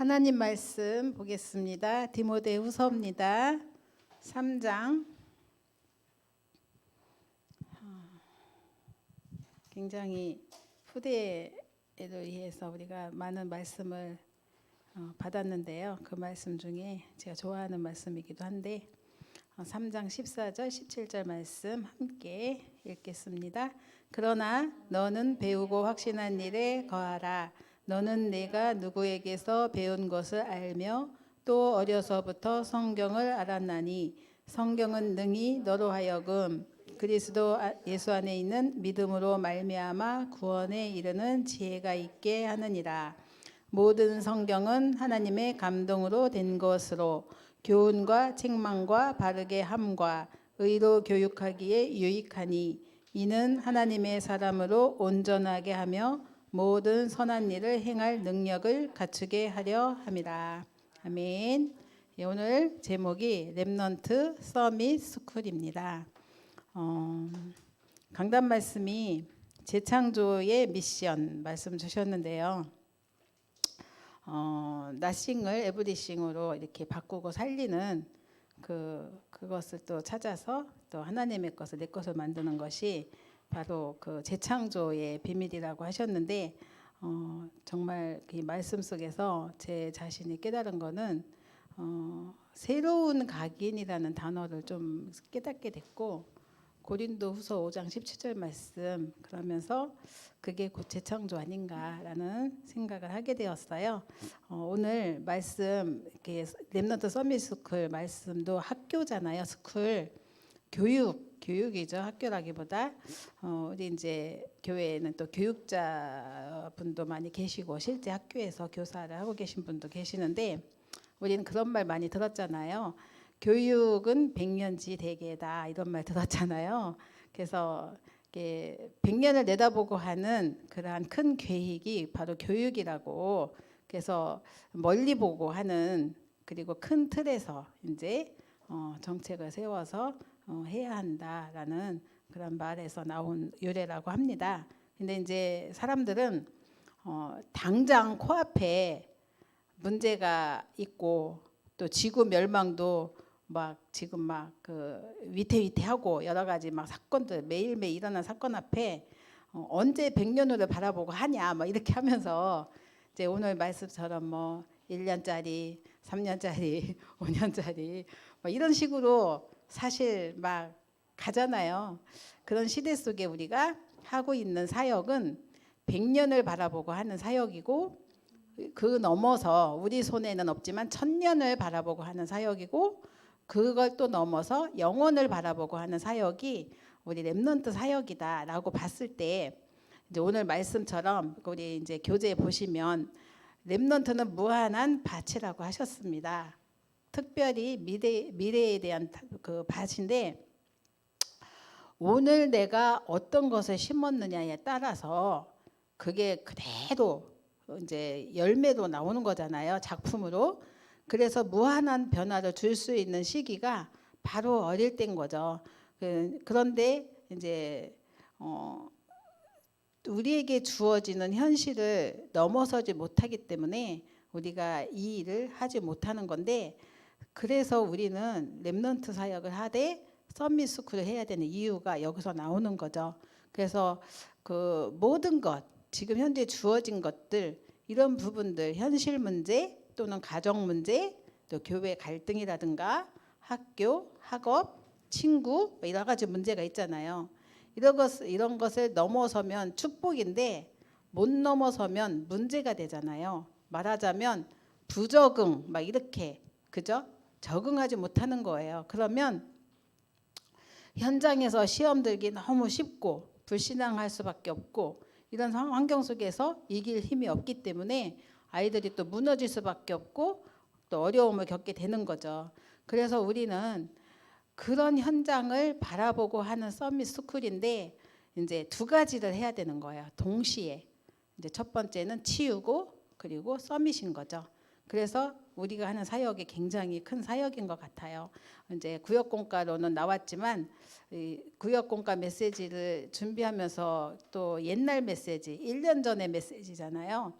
하나님 말씀 보겠습니다. 디모데후서입니다. 3장. 굉장히 후대에로 의해서 우리가 많은 말씀을 받았는데요. 그 말씀 중에 제가 좋아하는 말씀이기도 한데 3장 14절 17절 말씀 함께 읽겠습니다. 그러나 너는 배우고 확신한 일에 거하라. 너는 내가 누구에게서 배운 것을 알며 또 어려서부터 성경을 알았나니 성경은 능히 너로 하여금 그리스도 예수 안에 있는 믿음으로 말미암아 구원에 이르는 지혜가 있게 하느니라. 모든 성경은 하나님의 감동으로 된 것으로 교훈과 책망과 바르게 함과 의로 교육하기에 유익하니 이는 하나님의 사람으로 온전하게 하며 모든 선한 일을 행할 능력을 갖추게 하려 함이라. 아멘. 오늘 제목이 렘넌트 서밋 스쿨입니다. 강단 말씀이 재창조의 미션 말씀 주셨는데요. 나싱을 에브리싱으로 이렇게 바꾸고 살리는 그것을 또 찾아서 또 하나님의 것을 내 것을 만드는 것이 바로 그 재창조의 비밀이라고 하셨는데 정말 이 말씀 속에서 제 자신이 깨달은 거는 새로운 각인이라는 단어를 좀 깨닫게 됐고 고린도후서 5장 17절 말씀 그러면서 그게 곧 재창조 아닌가라는 생각을 하게 되었어요. 오늘 말씀 이렇게 렘넌트 서밋 스쿨 말씀도 학교잖아요. 스쿨 교육이죠. 학교라기보다 우리 이제 교회에는 또 교육자 분도 많이 계시고 실제 학교에서 교사를 하고 계신 분도 계시는데 우리는 그런 말 많이 들었잖아요. 교육은 백년지 대계다 이런 말 들었잖아요. 그래서 100년을 내다보고 하는 그러한 큰 계획이 바로 교육이라고. 그래서 멀리 보고 하는 그리고 큰 틀에서 이제 정책을 세워서 해야 한다라는 그런 말에서 나온 유래라고 합니다. 근데 이제 사람들은 당장 코앞에 문제가 있고 또 지구 멸망도 막 지금 막 그 위태위태하고 여러 가지 막 사건들 매일매일 일어난 사건 앞에 언제 100년으로 바라보고 하냐 막 이렇게 하면서 이제 오늘 말씀처럼 뭐 1년짜리, 3년짜리, 5년짜리 뭐 이런 식으로 사실 막 가잖아요. 그런 시대 속에 우리가 하고 있는 사역은 100년을 바라보고 하는 사역이고 그 넘어서 우리 손에는 없지만 1000년을 바라보고 하는 사역이고 그걸 또 넘어서 영원을 바라보고 하는 사역이 우리 렘넌트 사역이다라고 봤을 때 이제 오늘 말씀처럼 우리 이제 교재 보시면 렘넌트는 무한한 밭이라고 하셨습니다. 특별히 미래에 대한 그 밭인데 오늘 내가 어떤 것을 심었느냐에 따라서 그게 그대로 이제 열매도 나오는 거잖아요. 작품으로. 그래서 무한한 변화를 줄 수 있는 시기가 바로 어릴 때인 거죠. 그런데 이제 우리에게 주어지는 현실을 넘어서지 못하기 때문에 우리가 이 일을 하지 못하는 건데 그래서 우리는 렘넌트 사역을 하되 서밋 스쿨을 해야 되는 이유가 여기서 나오는 거죠. 그래서 그 모든 것 지금 현재 주어진 것들 이런 부분들 현실 문제 또는 가정 문제 또 교회 갈등이라든가 학교, 학업, 친구 여러 가지 문제가 있잖아요. 이런 것을 넘어서면 축복인데 못 넘어서면 문제가 되잖아요. 말하자면 부적응 막 이렇게 그죠? 적응하지 못하는 거예요. 그러면 현장에서 시험 들기 너무 쉽고 불신앙할 수밖에 없고 이런 환경 속에서 이길 힘이 없기 때문에 아이들이 또 무너질 수밖에 없고 또 어려움을 겪게 되는 거죠. 그래서 우리는 그런 현장을 바라보고 하는 서밋 스쿨인데 이제 두 가지를 해야 되는 거예요. 동시에 이제 첫 번째는 치유고 그리고 서밋인 거죠. 그래서 우리가 하는 사역이 굉장히 큰 사역인 것 같아요. 이제 구역공과로는 나왔지만 구역공과 메시지를 준비하면서 또 옛날 메시지, 1년 전의 메시지잖아요.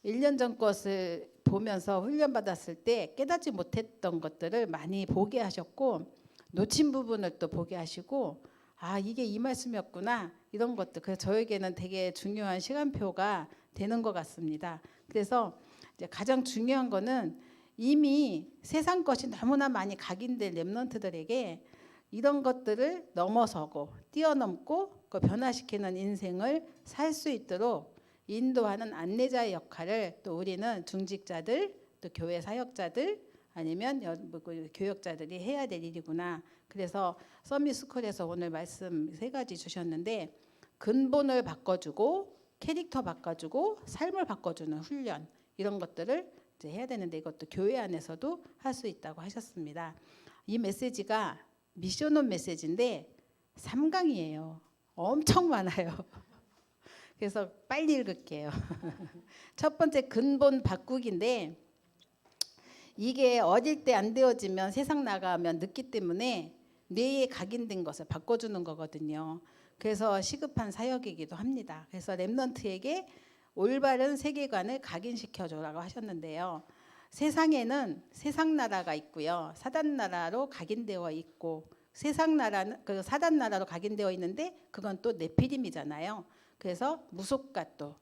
1년 전 것을 보면서 훈련받았을 때 깨닫지 못했던 것들을 많이 보게 하셨고, 놓친 부분을 또 보게 하시고, 아, 이게 이 말씀이었구나, 이런 것들. 그래서 저에게는 되게 중요한 시간표가 되는 것 같습니다. 그래서 이제 가장 중요한 거는 이미 세상 것이 너무나 많이 각인된 렘넌트들에게 이런 것들을 넘어서고 뛰어넘고 그 변화시키는 인생을 살 수 있도록 인도하는 안내자의 역할을 또 우리는 중직자들, 또 교회 사역자들, 아니면 교역자들이 해야 될 일이구나. 그래서 서밋스쿨에서 오늘 말씀 3가지 주셨는데, 근본을 바꿔주고 캐릭터 바꿔주고 삶을 바꿔주는 훈련, 이런 것들을 이제 해야 되는데, 이것도 교회 안에서도 할 수 있다고 하셨습니다. 이 메시지가 미션온 메시지인데 3강이에요. 엄청 많아요. 그래서 빨리 읽을게요. 첫 번째, 근본 바꾸기인데, 이게 어릴 때 안 되어지면 세상 나가면 늦기 때문에 뇌에 각인된 것을 바꿔주는 거거든요. 그래서 시급한 사역이기도 합니다. 그래서 렘넌트에게 올바른 세계관을 각인시켜줘라고 하셨는데요. 세상에는 세상 나라가 있고요, 사단 나라로 각인되어 있고, 세상 나라는 그 사단 나라로 각인되어 있는데 그건 또 네피림이잖아요. 그래서 무속과 또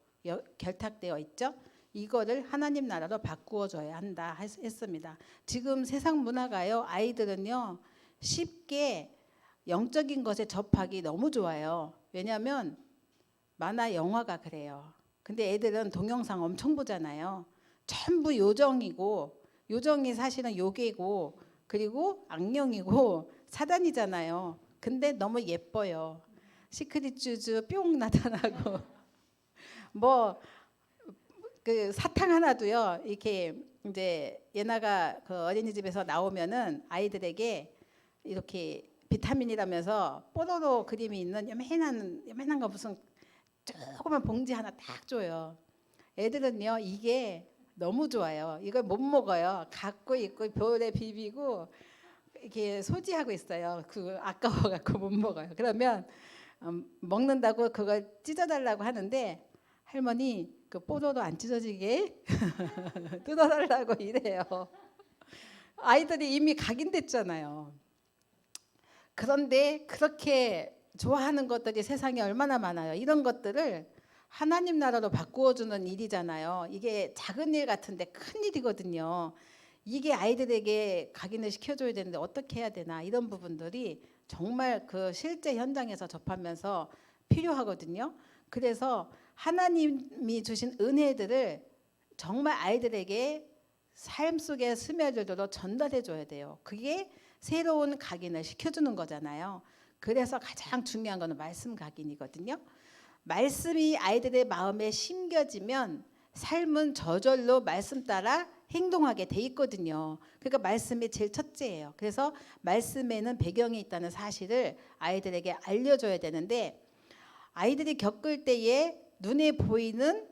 결탁되어 있죠. 이거를 하나님 나라로 바꾸어 줘야 한다 했습니다. 지금 세상 문화가요, 아이들은요 쉽게 영적인 것에 접하기 너무 좋아요. 왜냐하면 만화 영화가 그래요. 근데 애들은 동영상 엄청 보잖아요. 전부 요정이고, 요정이 사실은 요괴고, 그리고 악령이고 사단이잖아요. 근데 너무 예뻐요. 시크릿 주주 뿅 나타나고 뭐 그 사탕 하나도요, 이렇게 이제 예나가 그 어린이집에서 나오면은 아이들에게 이렇게 비타민이라면서 뽀로로 그림이 있는 요만한 거 무슨 조그만 봉지 하나 딱 줘요. 애들은요 이게 너무 좋아요. 이걸 못 먹어요. 갖고 있고 볼에 비비고 이렇게 소지하고 있어요. 그 아까워 갖고 못 먹어요. 그러면 먹는다고 그걸 찢어달라고 하는데, 할머니 그 뽀로로 안 찢어지게 뜯어달라고 이래요. 아이들이 이미 각인됐잖아요. 그런데 그렇게 좋아하는 것들이 세상에 얼마나 많아요. 이런 것들을 하나님 나라로 바꾸어주는 일이잖아요. 이게 작은 일 같은데 큰 일이거든요. 이게 아이들에게 각인을 시켜줘야 되는데 어떻게 해야 되나, 이런 부분들이 정말 그 실제 현장에서 접하면서 필요하거든요. 그래서 하나님이 주신 은혜들을 정말 아이들에게 삶 속에 스며들도록 전달해 줘야 돼요. 그게 새로운 각인을 시켜주는 거잖아요. 그래서 가장 중요한 거는 말씀 각인이거든요. 말씀이 아이들의 마음에 심겨지면 삶은 저절로 말씀 따라 행동하게 돼 있거든요. 그러니까 말씀이 제일 첫째예요. 그래서 말씀에는 배경이 있다는 사실을 아이들에게 알려줘야 되는데, 아이들이 겪을 때에 눈에 보이는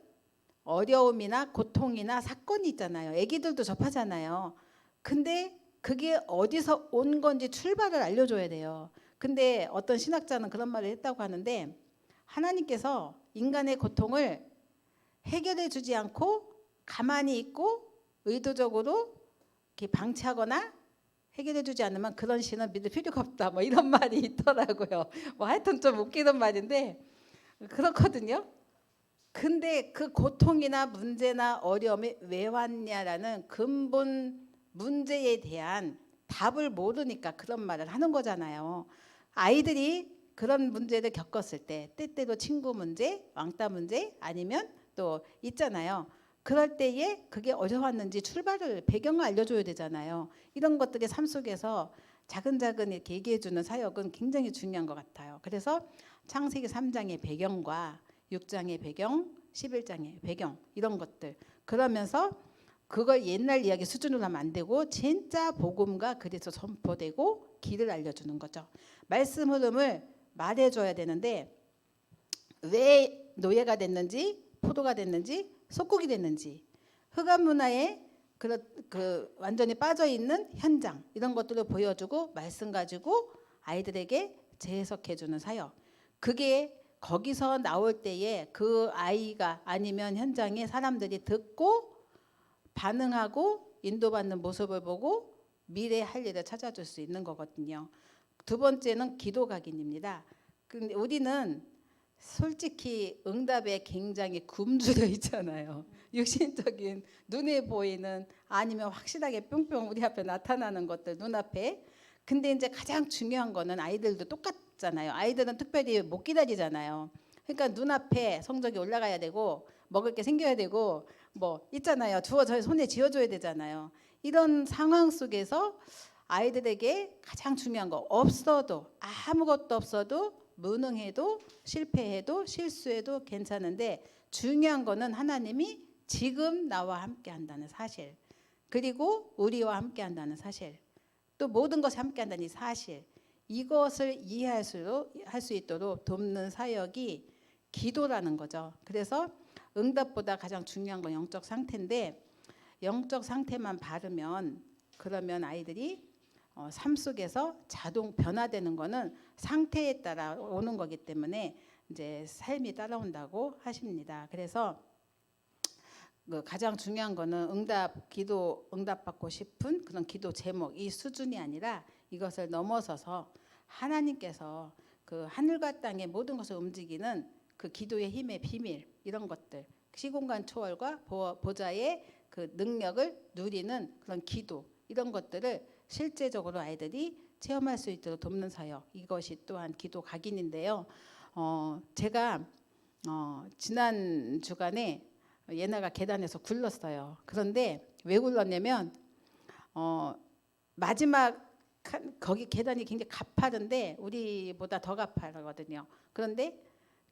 어려움이나 고통이나 사건이 있잖아요. 애기들도 접하잖아요. 근데 그게 어디서 온 건지 출발을 알려줘야 돼요. 근데 어떤 신학자는 그런 말을 했다고 하는데, 하나님께서 인간의 고통을 해결해 주지 않고 가만히 있고 의도적으로 이렇게 방치하거나 해결해 주지 않으면 그런 신은 믿을 필요가 없다, 뭐 이런 말이 있더라고요. 뭐 하여튼 좀 웃기는 말인데 그렇거든요. 근데 그 고통이나 문제나 어려움이 왜 왔냐라는 근본 문제에 대한 답을 모르니까 그런 말을 하는 거잖아요. 아이들이 그런 문제를 겪었을 때, 때때로 친구 문제, 왕따 문제, 아니면 또 있잖아요. 그럴 때에 그게 어려웠는지 출발을, 배경을 알려줘야 되잖아요. 이런 것들이 삶 속에서 자근자근 이렇게 얘기해주는 사역은 굉장히 중요한 것 같아요. 그래서 창세기 3장의 배경과 6장의 배경, 11장의 배경, 이런 것들, 그러면서 그걸 옛날 이야기 수준으로 하면 안 되고 진짜 복음과 그래서 선포되고 길을 알려주는 거죠. 말씀 흐름을 말해줘야 되는데, 왜 노예가 됐는지, 포도가 됐는지, 속국이 됐는지, 흑암 문화에 그 완전히 빠져 있는 현장, 이런 것들을 보여주고 말씀 가지고 아이들에게 재해석해주는 사역. 그게 거기서 나올 때에 그 아이가 아니면 현장의 사람들이 듣고 반응하고 인도받는 모습을 보고 미래의 할 일을 찾아줄 수 있는 거거든요. 두 번째는 기도 각인입니다. 근데 우리는 솔직히 응답에 굉장히 굶주려 있잖아요. 육신적인 눈에 보이는 아니면 확실하게 뿅뿅 우리 앞에 나타나는 것들 눈앞에. 근데 이제 가장 중요한 거는 아이들도 똑같잖아요. 아이들은 특별히 못 기다리잖아요. 그러니까 눈앞에 성적이 올라가야 되고 먹을 게 생겨야 되고 뭐 있잖아요. 주어져 손에 쥐어줘야 되잖아요. 이런 상황 속에서 아이들에게 가장 중요한 거 없어도 아무것도 없어도 무능해도 실패해도 실수해도 괜찮은데 중요한 거는 하나님이 지금 나와 함께 한다는 사실 그리고 우리와 함께 한다는 사실 또 모든 것이 함께 한다는 이 사실 이것을 이해할 수 있도록 돕는 사역이 기도라는 거죠. 그래서 응답보다 가장 중요한 건 영적 상태인데 영적 상태만 바르면 그러면 아이들이 삶 속에서 자동 변화되는 거는 상태에 따라 오는 거기 때문에 이제 삶이 따라온다고 하십니다. 그래서 그 가장 중요한 거는 기도 응답받고 싶은 그런 기도 제목 이 수준이 아니라 이것을 넘어서서 하나님께서 그 하늘과 땅의 모든 것을 움직이는 그 기도의 힘의 비밀 이런 것들 시공간 초월과 보좌의 그 능력을 누리는 그런 기도 이런 것들을 실제적으로 아이들이 체험할 수 있도록 돕는 사역 이것이 또한 기도 각인인데요. 제가 지난 주간에 예나가 계단에서 굴렀어요. 그런데 왜 굴렀냐면 마지막 거기 계단이 굉장히 가파른데 우리보다 더 가파르거든요. 그런데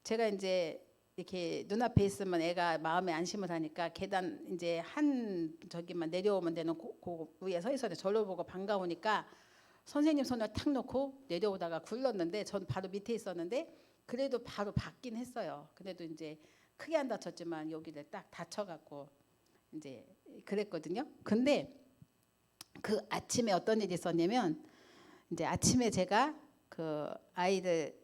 제가 이제 이렇게 눈앞에 있으면 애가 마음에 안심을 하니까 계단 이제 한 저기만 내려오면 되는 그 위에 서 있었는데 저를 보고 반가우니까 선생님 손을 탁 놓고 내려오다가 굴렀는데 전 바로 밑에 있었는데 그래도 바로 받긴 했어요. 그래도 이제 크게 안 다쳤지만 여기를 딱 다쳐갖고 이제 그랬거든요. 근데 그 아침에 어떤 일이 있었냐면 이제 아침에 제가 그 아이들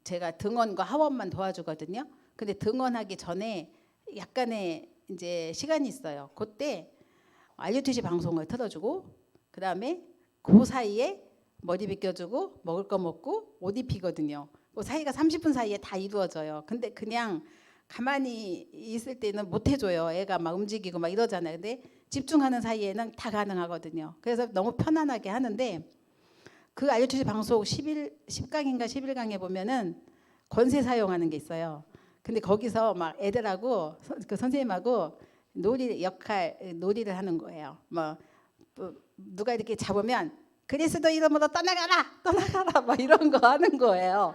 제가 등원과 하원만 도와주거든요. 근데 등원하기 전에 약간의 이제 시간이 있어요. 그때 RUTC 방송을 틀어주고 그다음에 그 사이에 머리 빗겨주고 먹을 거 먹고 옷 입히거든요. 그 사이가 30분 사이에 다 이루어져요. 근데 그냥 가만히 있을 때는 못 해줘요. 애가 막 움직이고 막 이러잖아요. 근데 집중하는 사이에는 다 가능하거든요. 그래서 너무 편안하게 하는데 그 RUTC 방송 10강인가 11강에 보면은 권세 사용하는 게 있어요. 근데 거기서 막 애들하고 그 선생님하고 놀이를 하는 거예요. 뭐 누가 이렇게 잡으면 그리스도 이름으로 떠나가라 막 이런 거 하는 거예요.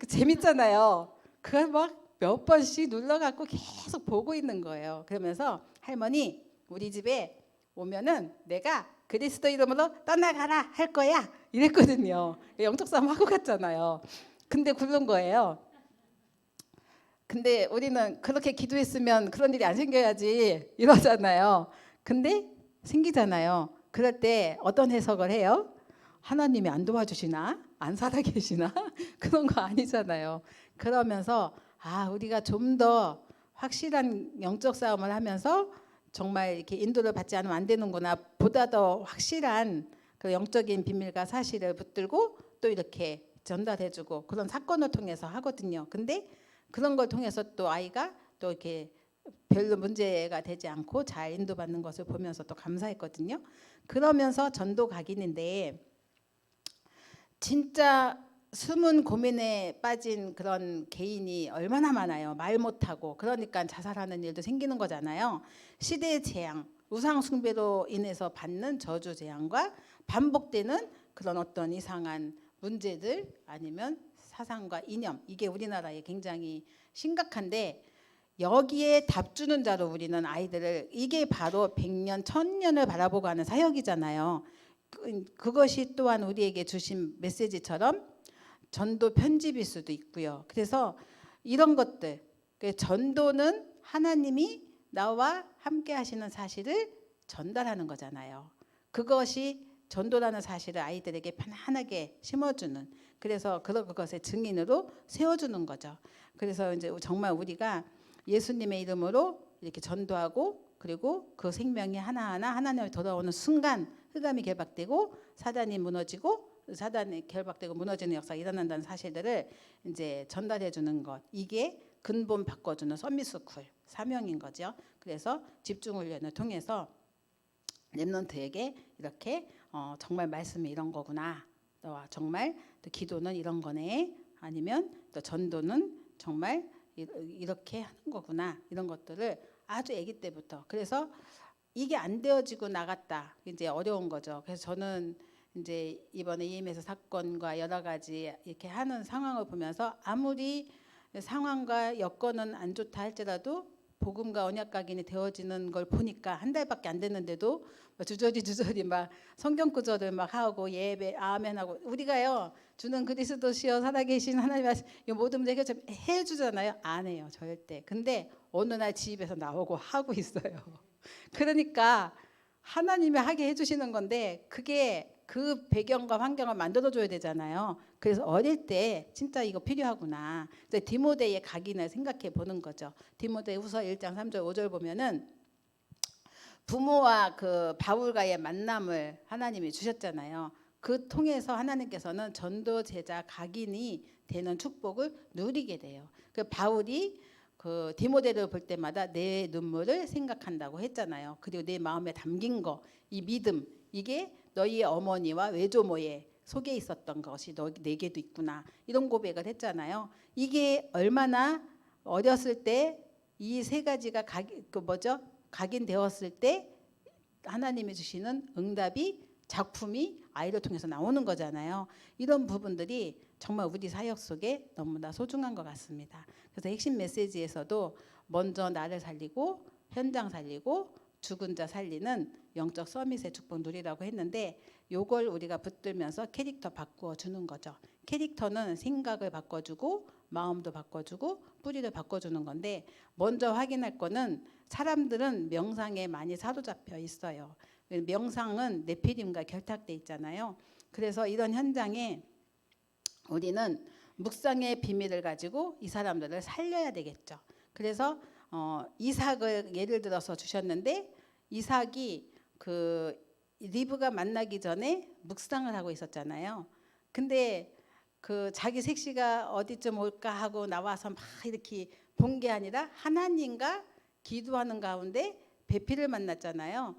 재밌잖아요. 그걸 막 몇 번씩 눌러갖고 계속 보고 있는 거예요. 그러면서 할머니 우리 집에 오면은 내가 그리스도 이름으로 떠나가라 할 거야 이랬거든요. 영적 싸움 하고 갔잖아요. 근데 굴른 거예요. 근데 우리는 그렇게 기도했으면 그런 일이 안 생겨야지 이러잖아요. 근데 생기잖아요. 그럴 때 어떤 해석을 해요? 하나님이 안 도와주시나? 안 살아계시나? 그런 거 아니잖아요. 그러면서 우리가 좀 더 확실한 영적 싸움을 하면서 정말 이렇게 인도를 받지 않으면 안 되는구나. 보다 더 확실한 그 영적인 비밀과 사실을 붙들고 또 이렇게 전달해주고 그런 사건을 통해서 하거든요. 근데 그런 걸 통해서 또 아이가 또 이렇게 별로 문제가 되지 않고 잘 인도받는 것을 보면서 또 감사했거든요. 그러면서 전도 각인인데 진짜 숨은 고민에 빠진 그런 개인이 얼마나 많아요. 말 못하고 그러니까 자살하는 일도 생기는 거잖아요. 시대의 재앙, 우상 숭배로 인해서 받는 저주 재앙과 반복되는 그런 어떤 이상한 문제들 아니면 사상과 이념 이게 우리나라에 굉장히 심각한데 여기에 답 주는 자로 우리는 아이들을 이게 바로 100년, 1000년을 바라보고 하는 사역이잖아요. 그것이 또한 우리에게 주신 메시지처럼 전도 편집일 수도 있고요. 그래서 이런 것들 전도는 하나님이 나와 함께 하시는 사실을 전달하는 거잖아요. 그것이 전도라는 사실을 아이들에게 편안하게 심어주는 그래서 그것의 증인으로 세워주는 거죠. 그래서 이제 정말 우리가 예수님의 이름으로 이렇게 전도하고 그리고 그 생명이 하나하나 하나님을 돌아오는 순간 흑암이 결박되고 사단이 무너지고 사단이 결박되고 무너지는 역사가 일어난다는 사실들을 이제 전달해 주는 것. 이게 근본 바꿔주는 썸밋스쿨 사명인 거죠. 그래서 집중훈련을 통해서 렘넌트에게 이렇게 정말 말씀이 이런 거구나. 정말 또 기도는 이런 거네. 아니면 또 전도는 정말 이렇게 하는 거구나. 이런 것들을 아주 아기 때부터. 그래서 이게 안 되어지고 나갔다. 이제 어려운 거죠. 그래서 저는 이제 이번에 EMS 사건과 여러 가지 이렇게 하는 상황을 보면서 아무리 상황과 여건은 안 좋다 할지라도 복음과 언약 각인이 되어지는 걸 보니까 한 달밖에 안 됐는데도 주저리 막 성경 구절을 막 하고 예배 아멘하고 우리가요 주는 그리스도시여 살아계신 하나님 이 모든 문제 해결 해주잖아요. 안 해요 절대. 근데 어느 날 집에서 나오고 하고 있어요. 그러니까 하나님이 하게 해주시는 건데 그게 그 배경과 환경을 만들어줘야 되잖아요. 그래서 어릴 때 진짜 이거 필요하구나. 디모데의 각인을 생각해 보는 거죠. 디모데후서 1장 3절 5절 보면은 부모와 그 바울과의 만남을 하나님이 주셨잖아요. 그 통해서 하나님께서는 전도 제자 각인이 되는 축복을 누리게 돼요. 그 바울이 그 디모데를 볼 때마다 내 눈물을 생각한다고 했잖아요. 그리고 내 마음에 담긴 거, 이 믿음, 이게 너희의 어머니와 외조모의 속에 있었던 것이 내게도 있구나. 이런 고백을 했잖아요. 이게 얼마나 어렸을 때 이 세 가지가 각인되었을 때 하나님이 주시는 응답이 작품이 아이를 통해서 나오는 거잖아요. 이런 부분들이 정말 우리 사역 속에 너무나 소중한 것 같습니다. 그래서 핵심 메시지에서도 먼저 나를 살리고 현장 살리고 죽은 자 살리는 영적 서밋의 축복 누리라고 했는데 요걸 우리가 붙들면서 캐릭터 바꾸어 주는 거죠. 캐릭터는 생각을 바꿔주고 마음도 바꿔주고 뿌리를 바꿔주는 건데 먼저 확인할 거는 사람들은 명상에 많이 사로잡혀 있어요. 명상은 네피림과 결탁돼 있잖아요. 그래서 이런 현장에 우리는 묵상의 비밀을 가지고 이 사람들을 살려야 되겠죠. 그래서 이삭을 예를 들어서 주셨는데 이삭이 그 리브가 만나기 전에 묵상을 하고 있었잖아요. 근데 그 자기 색시가 어디쯤 올까 하고 나와서 막 이렇게 본 게 아니라 하나님과 기도하는 가운데 배필을 만났잖아요.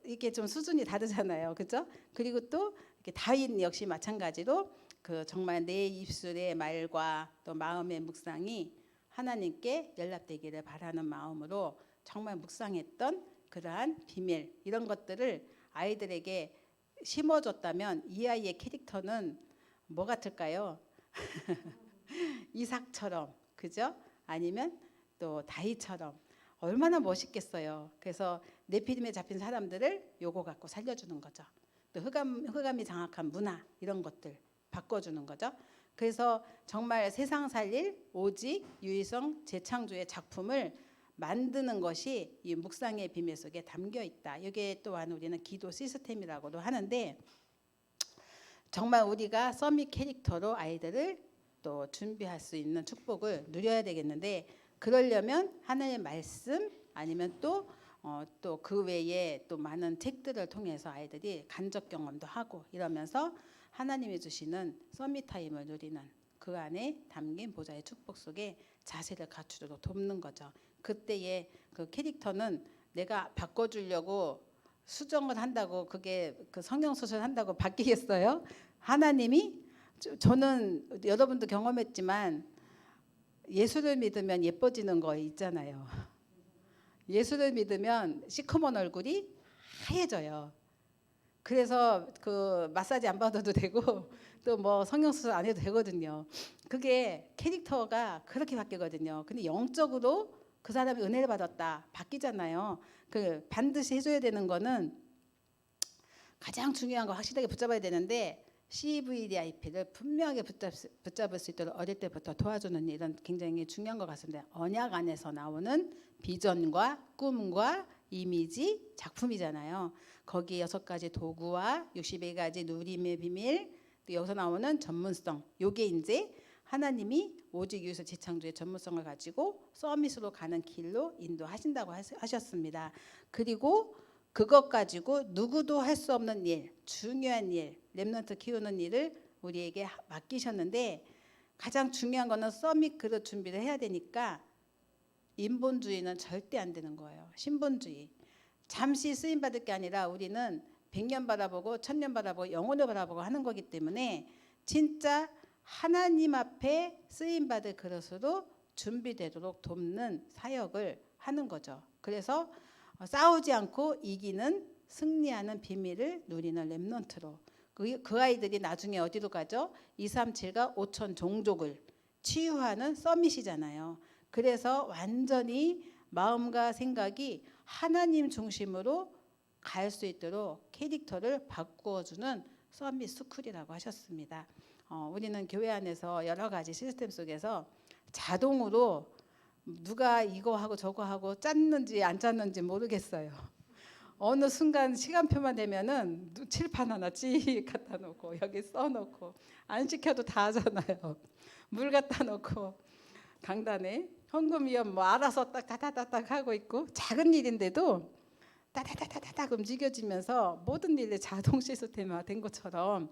이게 좀 수준이 다르잖아요, 그렇죠? 그리고 또 다윗 역시 마찬가지로 그 정말 내 입술의 말과 또 마음의 묵상이 하나님께 연락되기를 바라는 마음으로 정말 묵상했던 그러한 비밀 이런 것들을 아이들에게 심어줬다면 이 아이의 캐릭터는 뭐 같을까요? 이삭처럼, 그죠? 아니면 또 다윗처럼 얼마나 멋있겠어요. 그래서 네피림에 잡힌 사람들을 요거 갖고 살려주는 거죠. 또 흑암이 장악한 문화 이런 것들 바꿔주는 거죠. 그래서 정말 세상 살릴 오직 유일성 재창조의 작품을 만드는 것이 이 묵상의 비밀 속에 담겨 있다. 이게 또한 우리는 기도 시스템이라고도 하는데 정말 우리가 서밋 캐릭터로 아이들을 또 준비할 수 있는 축복을 누려야 되겠는데 그러려면 하나님의 말씀 아니면 또 그 외에 또 많은 책들을 통해서 아이들이 간접 경험도 하고 이러면서 하나님이 주시는 서밋 타임을 누리는 그 안에 담긴 보좌의 축복 속에 자세를 갖추도록 돕는 거죠. 그때의 그 캐릭터는 내가 바꿔주려고 수정을 한다고 그게 그 성형수술 한다고 바뀌겠어요? 하나님이 저는 여러분도 경험했지만 예수를 믿으면 예뻐지는 거 있잖아요. 예수를 믿으면 시커먼 얼굴이 하얘져요. 그래서 그 마사지 안 받아도 되고 또 뭐 성형수술 안 해도 되거든요. 그게 캐릭터가 그렇게 바뀌거든요. 근데 영적으로 그 사람이 은혜를 받았다 바뀌잖아요. 그 반드시 해줘야 되는 거는 가장 중요한 거 확실하게 붙잡아야 되는데 CVDIP를 분명하게 붙잡을 수 있도록 어릴 때부터 도와주는 일은 굉장히 중요한 것 같습니다. 언약 안에서 나오는 비전과 꿈과 이미지 작품이잖아요. 거기 6가지 도구와 62가지 누림의 비밀 또 여기서 나오는 전문성 요게 이제 하나님이 오직 유서 재창조의 전문성을 가지고 서밋으로 가는 길로 인도하신다고 하셨습니다. 그리고 그것 가지고 누구도 할 수 없는 일, 중요한 일, 렘넌트 키우는 일을 우리에게 맡기셨는데 가장 중요한 거는 서밋 그릇 준비를 해야 되니까 인본주의는 절대 안 되는 거예요. 신본주의. 잠시 쓰임 받을 게 아니라 우리는 100년 바라보고 1000년 바라보고 영혼을 바라보고 하는 거기 때문에 진짜 하나님 앞에 쓰임 받을 그릇으로 준비되도록 돕는 사역을 하는 거죠. 그래서 싸우지 않고 이기는 승리하는 비밀을 누리는 렘넌트로 그 아이들이 나중에 어디로 가죠? 237과 5000 종족을 치유하는 서밋이잖아요. 그래서 완전히 마음과 생각이 하나님 중심으로 갈 수 있도록 캐릭터를 바꾸어주는 서밋 스쿨이라고 하셨습니다. 우리는 교회 안에서 여러 가지 시스템 속에서 자동으로 누가 이거 하고 저거 하고 짰는지 안 짰는지 모르겠어요. 어느 순간 시간표만 되면은 칠판 하나 찍 갖다 놓고 여기 써놓고 안 시켜도 다 하잖아요. 물 갖다 놓고 강단에 현금위원 뭐 알아서 딱딱딱딱 하고 있고 작은 일인데도 따다다다닥 움직여지면서 모든 일이 자동 시스템화 된 것처럼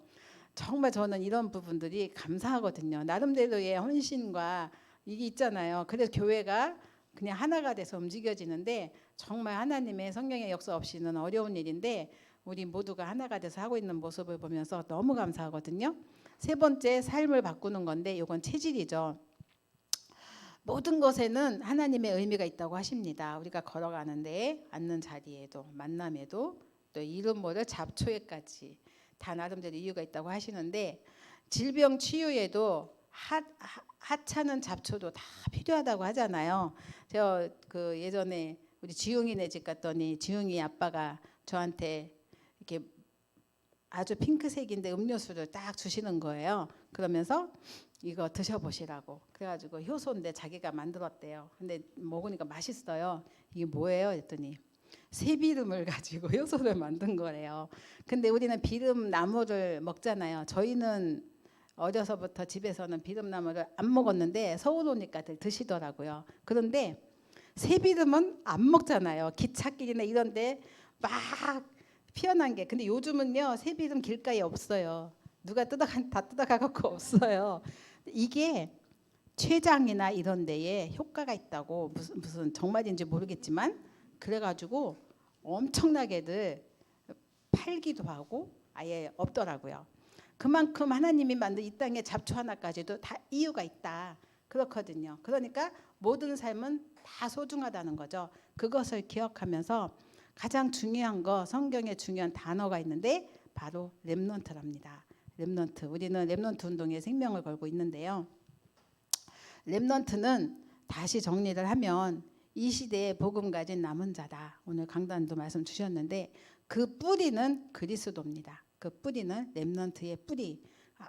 정말 저는 이런 부분들이 감사하거든요. 나름대로의 헌신과 이게 있잖아요. 그래서 교회가 그냥 하나가 돼서 움직여지는데 정말 하나님의 성령의 역사 없이는 어려운 일인데 우리 모두가 하나가 돼서 하고 있는 모습을 보면서 너무 감사하거든요. 세 번째 삶을 바꾸는 건데 이건 체질이죠. 모든 것에는 하나님의 의미가 있다고 하십니다. 우리가 걸어가는데 앉는 자리에도 만남에도 또 이름 모를 잡초에까지 다 나름대로 이유가 있다고 하시는데 질병 치유에도 하찮은 잡초도 다 필요하다고 하잖아요. 제가 그 예전에 우리 지웅이네 집 갔더니 지웅이 아빠가 저한테 이렇게 아주 핑크색인데 음료수를 딱 주시는 거예요. 그러면서 이거 드셔보시라고. 그래가지고 효소인데 자기가 만들었대요. 근데 먹으니까 맛있어요. 이게 뭐예요? 했더니 새비름을 가지고 효소를 만든 거래요. 근데 우리는 비름 나무를 먹잖아요. 저희는 어려서부터 집에서는 비름나무를 안 먹었는데 서울 오니까들 드시더라고요. 그런데 새비름은 안 먹잖아요. 기찻길이나 이런 데 막 피어난 게. 근데 요즘은요 새비름 길가에 없어요. 누가 다 뜯어가고 없어요. 이게 췌장이나 이런 데에 효과가 있다고 무슨 정말인지 모르겠지만 그래가지고 엄청나게들 팔기도 하고 아예 없더라고요. 그만큼 하나님이 만든 이 땅의 잡초 하나까지도 다 이유가 있다. 그렇거든요. 그러니까 모든 삶은 다 소중하다는 거죠. 그것을 기억하면서 가장 중요한 거 성경에 중요한 단어가 있는데 바로 렘넌트랍니다. 렘넌트. 우리는 렘넌트 운동에 생명을 걸고 있는데요. 렘넌트는 다시 정리를 하면 이 시대에 복음 가진 남은 자다. 오늘 강단도 말씀 주셨는데 그 뿌리는 그리스도입니다. 그 뿌리는 렘넌트의 뿌리.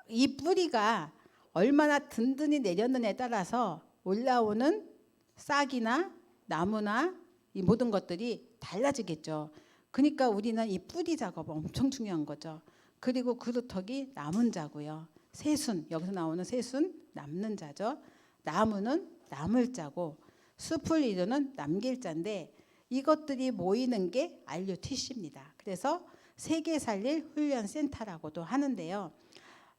이 뿌리가 얼마나 든든히 내렸느냐에 따라서 올라오는 싹이나 나무나 이 모든 것들이 달라지겠죠. 그러니까 우리는 이 뿌리 작업 엄청 중요한 거죠. 그리고 그루터기 남은 자고요. 새순, 여기서 나오는 새순 남는 자죠. 나무는 남을 자고 숲을 이루는 남길 자인데 이것들이 모이는 게 RUTC입니다. 그래서 세계 살릴 훈련센터라고도 하는데요.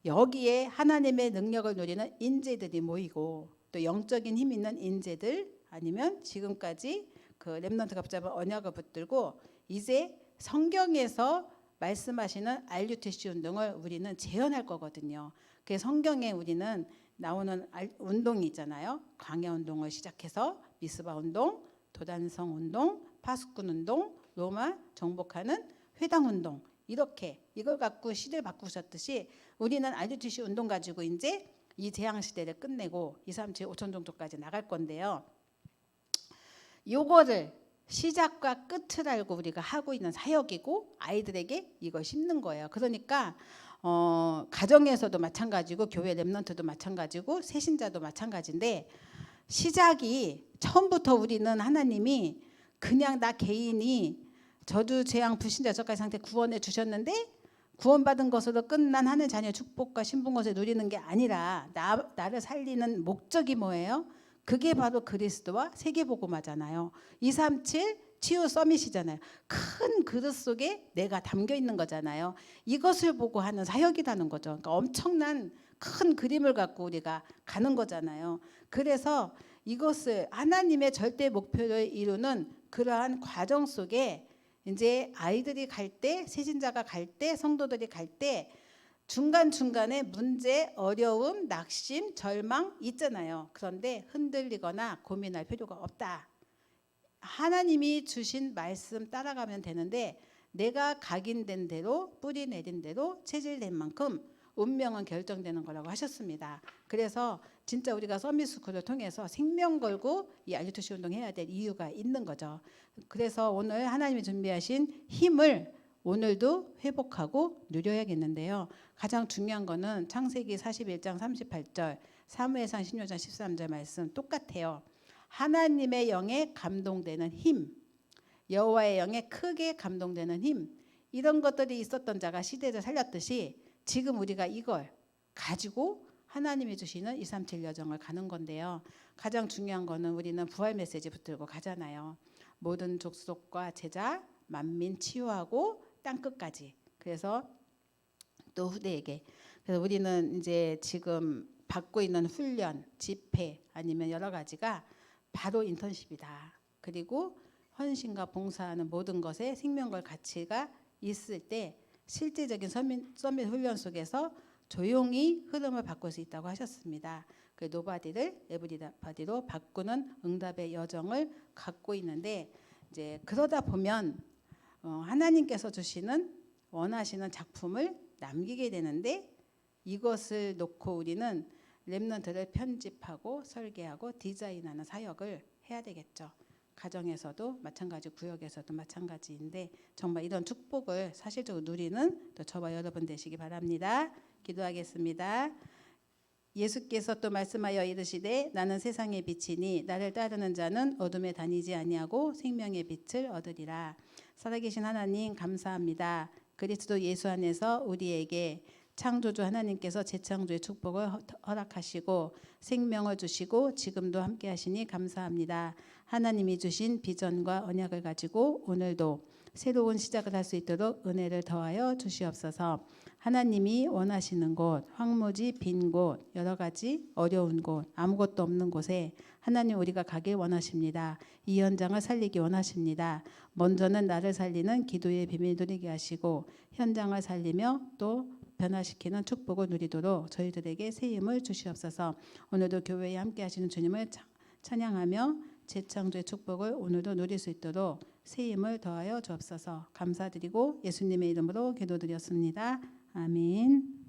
여기에 하나님의 능력을 누리는 인재들이 모이고 또 영적인 힘 있는 인재들 아니면 지금까지 그 렘넌트가 붙잡은 언약을 붙들고 이제 성경에서 말씀하시는 RUTC 운동을 우리는 재현할 거거든요. 그 성경에 우리는 나오는 운동이 있잖아요. 광야 운동을 시작해서 미스바 운동, 도단성 운동, 파수꾼 운동, 로마 정복하는 회당 운동 이렇게 이걸 갖고 시대를 바꾸셨듯이 우리는 RUTC 운동 가지고 이제 이 재앙 시대를 끝내고 237, 5천 종족까지 나갈 건데요. 요거를 시작과 끝을 알고 우리가 하고 있는 사역이고 아이들에게 이걸 심는 거예요. 그러니까 가정에서도 마찬가지고 교회 렘넌트도 마찬가지고 새신자도 마찬가지인데 시작이 처음부터 우리는 하나님이 그냥 나 개인이 저주 재앙 불신자 저까지 상태 구원해 주셨는데 구원받은 것으로 끝난 하늘 자녀의 축복과 신분것을 누리는 게 아니라 나를 살리는 목적이 뭐예요? 그게 바로 그리스도와 세계복음화잖아요. 237 치유 서밋이잖아요. 큰 그릇 속에 내가 담겨 있는 거잖아요. 이것을 보고 하는 사역이라는 거죠. 그러니까 엄청난 큰 그림을 갖고 우리가 가는 거잖아요. 그래서 이것을 하나님의 절대 목표를 이루는 그러한 과정 속에 이제 아이들이 갈 때, 세신자가 갈 때, 성도들이 갈 때 중간중간에 문제, 어려움, 낙심, 절망 있잖아요. 그런데 흔들리거나 고민할 필요가 없다. 하나님이 주신 말씀 따라가면 되는데 내가 각인된 대로, 뿌리 내린 대로, 체질된 만큼 운명은 결정되는 거라고 하셨습니다. 그래서 진짜 우리가 서밋스쿨을 통해서 생명 걸고 이 알리투시 운동 해야 될 이유가 있는 거죠. 그래서 오늘 하나님이 준비하신 힘을 오늘도 회복하고 누려야겠는데요. 가장 중요한 거는 창세기 41장 38절, 사무엘상 16장 13절 말씀 똑같아요. 하나님의 영에 감동되는 힘, 여호와의 영에 크게 감동되는 힘, 이런 것들이 있었던 자가 시대를 살렸듯이 지금 우리가 이걸 가지고 하나님이 주시는 237 여정을 가는 건데요. 가장 중요한 거는 우리는 부활 메시지 붙들고 가잖아요. 모든 족속과 제자, 만민 치유하고 땅끝까지. 그래서 또 후대에게. 그래서 우리는 이제 지금 받고 있는 훈련, 집회 아니면 여러 가지가 바로 인턴십이다. 그리고 헌신과 봉사하는 모든 것에 생명과 가치가 있을 때 실제적인 서밋 훈련 속에서 조용히 흐름을 바꿀 수 있다고 하셨습니다. 그 노바디를 에브리바디로 바꾸는 응답의 여정을 갖고 있는데 이제 그러다 보면 하나님께서 주시는 원하시는 작품을 남기게 되는데 이것을 놓고 우리는 렘넌트를 편집하고 설계하고 디자인하는 사역을 해야 되겠죠. 가정에서도 마찬가지, 구역에서도 마찬가지인데 정말 이런 축복을 사실적으로 누리는 또 저와 여러분 되시기 바랍니다. 기도하겠습니다. 예수께서 또 말씀하여 이르시되 나는 세상의 빛이니 나를 따르는 자는 어둠에 다니지 아니하고 생명의 빛을 얻으리라. 살아계신 하나님 감사합니다. 그리스도 예수 안에서 우리에게 창조주 하나님께서 재창조의 축복을 허락하시고 생명을 주시고 지금도 함께 하시니 감사합니다. 하나님이 주신 비전과 언약을 가지고 오늘도 새로운 시작을 할 수 있도록 은혜를 더하여 주시옵소서. 하나님이 원하시는 곳, 황무지, 빈 곳, 여러 가지 어려운 곳, 아무것도 없는 곳에 하나님 우리가 가길 원하십니다. 이 현장을 살리기 원하십니다. 먼저는 나를 살리는 기도의 비밀 누리게 하시고 현장을 살리며 또 변화시키는 축복을 누리도록 저희들에게 새 힘을 주시옵소서. 오늘도 교회에 함께 하시는 주님을 찬양하며 재창조의 축복을 오늘도 누릴 수 있도록 새 힘을 더하여 주옵소서. 감사드리고 예수님의 이름으로 기도드렸습니다. 아멘.